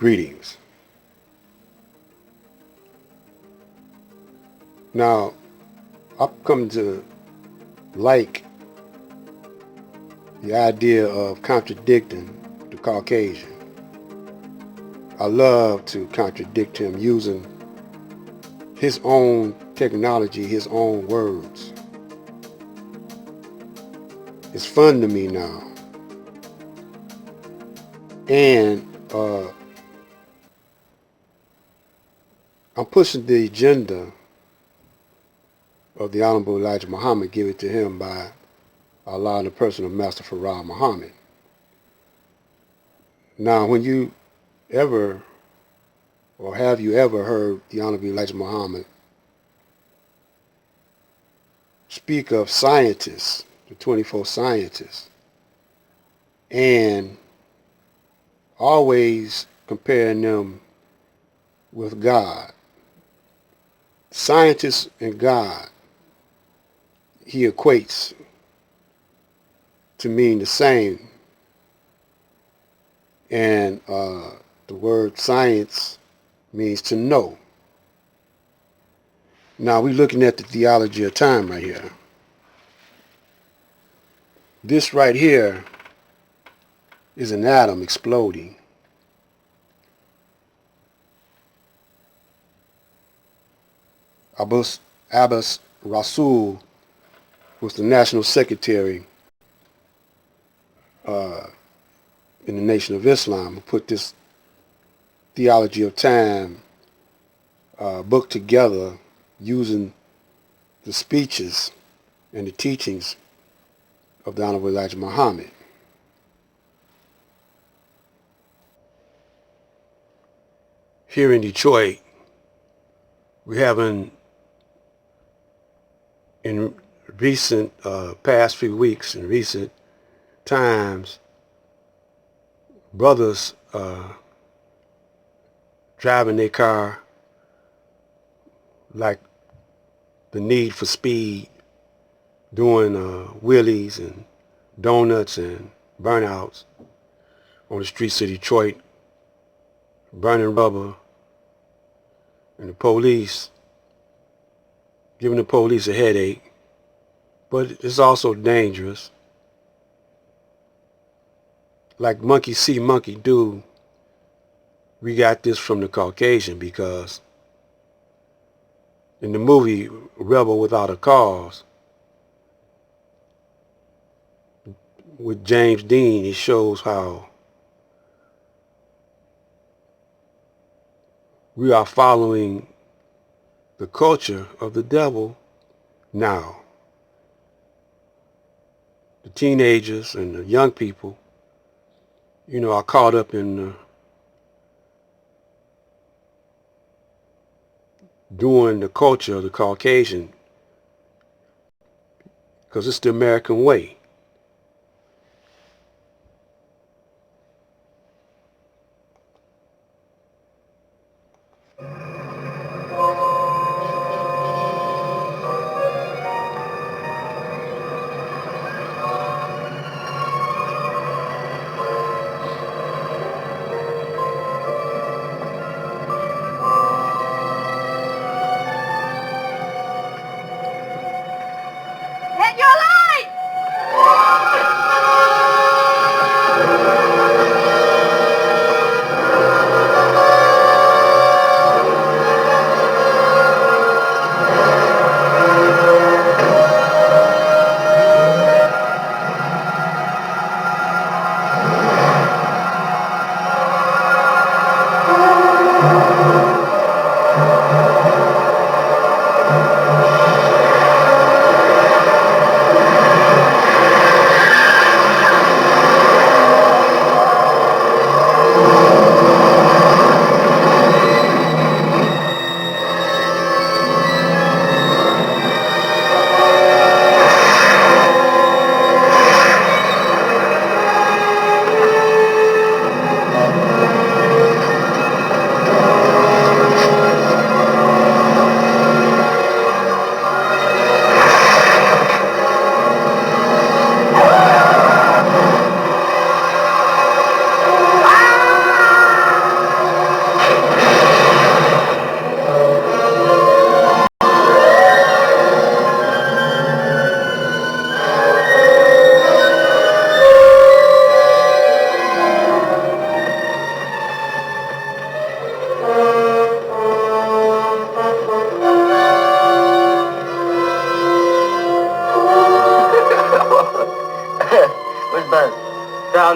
Greetings. Now, I've come to like the idea of contradicting the Caucasian. I love to contradict him using his own technology, his own words. It's fun to me now. And I'm pushing the agenda of the Honorable Elijah Muhammad, give it to him by allowing the person of Master Farah Muhammad. Now, when you ever, or have you ever heard the Honorable Elijah Muhammad speak of scientists, the 24 scientists, and always comparing them with God? Scientists and God, he equates to mean the same. And the word science means to know. Now we're looking at the theology of time right here. This right here is an atom exploding. Abbas Rasul was the national secretary in the Nation of Islam, who put this theology of time book together using the speeches and the teachings of the Honorable Elijah Muhammad. Here in Detroit, we're having, in recent past few weeks, in recent times, brothers driving their car like the Need for Speed, doing wheelies and donuts and burnouts on the streets of Detroit, burning rubber, and the police, giving the police a headache. But it's also dangerous. Like monkey see, monkey do, we got this from the Caucasian, because in the movie Rebel Without a Cause, with James Dean, it shows how we are following the culture of the devil now. The teenagers and the young people, are caught up in doing the culture of the Caucasian, because it's the American way. Hit your light!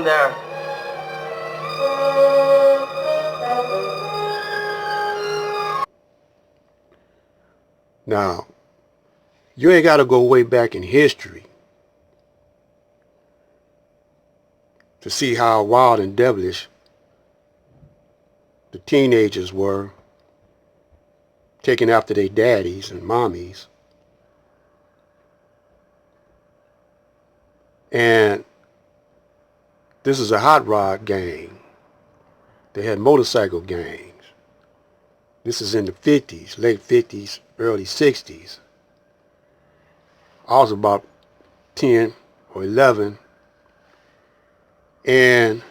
there. Now, you ain't got to go way back in history to see how wild and devilish the teenagers were, taking after their daddies and mommies. And this is a hot rod gang. They had motorcycle gangs. This is in the 50s, late 50s, early 60s. I was about 10 or 11. And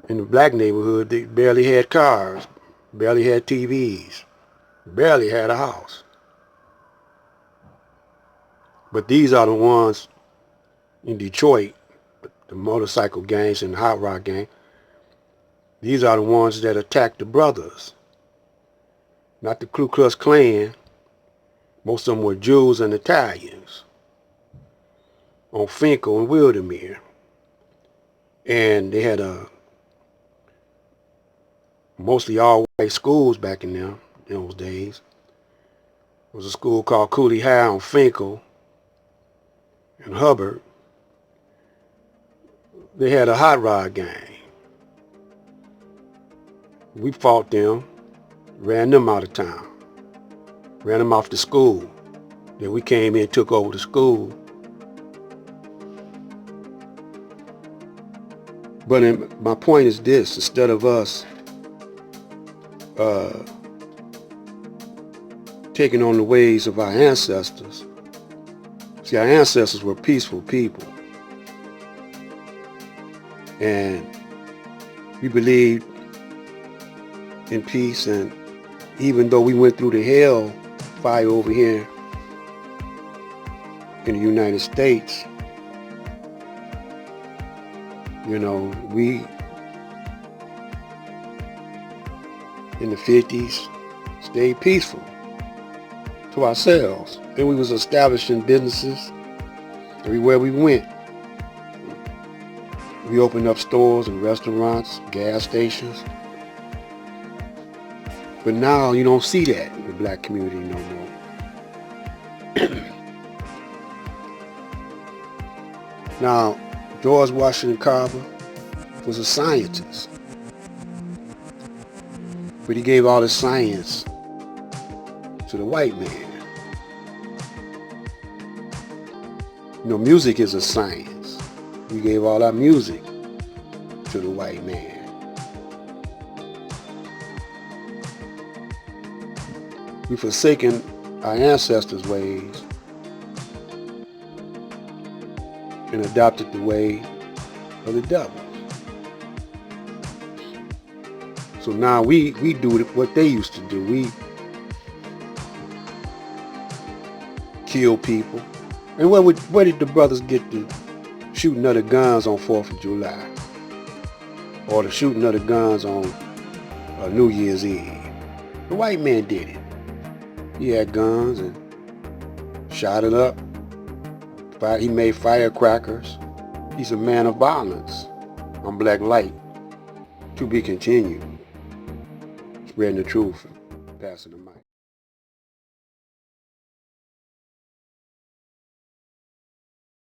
in the black neighborhood, they barely had cars, barely had TVs, barely had a house. But these are the ones in Detroit, the motorcycle gangs and the hot rod gang. These are the ones that attacked the brothers, not the Ku Klux Klan. Most of them were Jews and Italians on Finkel and Wildermere. And they had mostly all white schools back in those days. There was a school called Cooley High on Finkel and Hubbard. They had a hot rod gang. We fought them, ran them out of town, ran them off the school. Then we came in and took over the school. But my point is this: instead of us taking on the ways of our ancestors, see, our ancestors were peaceful people. And we believed in peace, and even though we went through the hell fire over here in the United States, you know, we in the 50s stayed peaceful to ourselves, and we was establishing businesses everywhere we went. We opened up stores and restaurants, gas stations. But now you don't see that in the black community no more. Now, George Washington Carver was a scientist, but he gave all his science to the white man. You know, music is a science. We gave all our music to the white man. We've forsaken our ancestors' ways and adopted the way of the devil. So now we do what they used to do. We kill people. And where did the brothers get the shooting of the guns on 4th of July? Or the shooting of the guns on New Year's Eve? The white man did it. He had guns and shot it up. He made firecrackers. He's a man of violence. I'm Black Light. To be continued. Spreading the truth and passing the mic.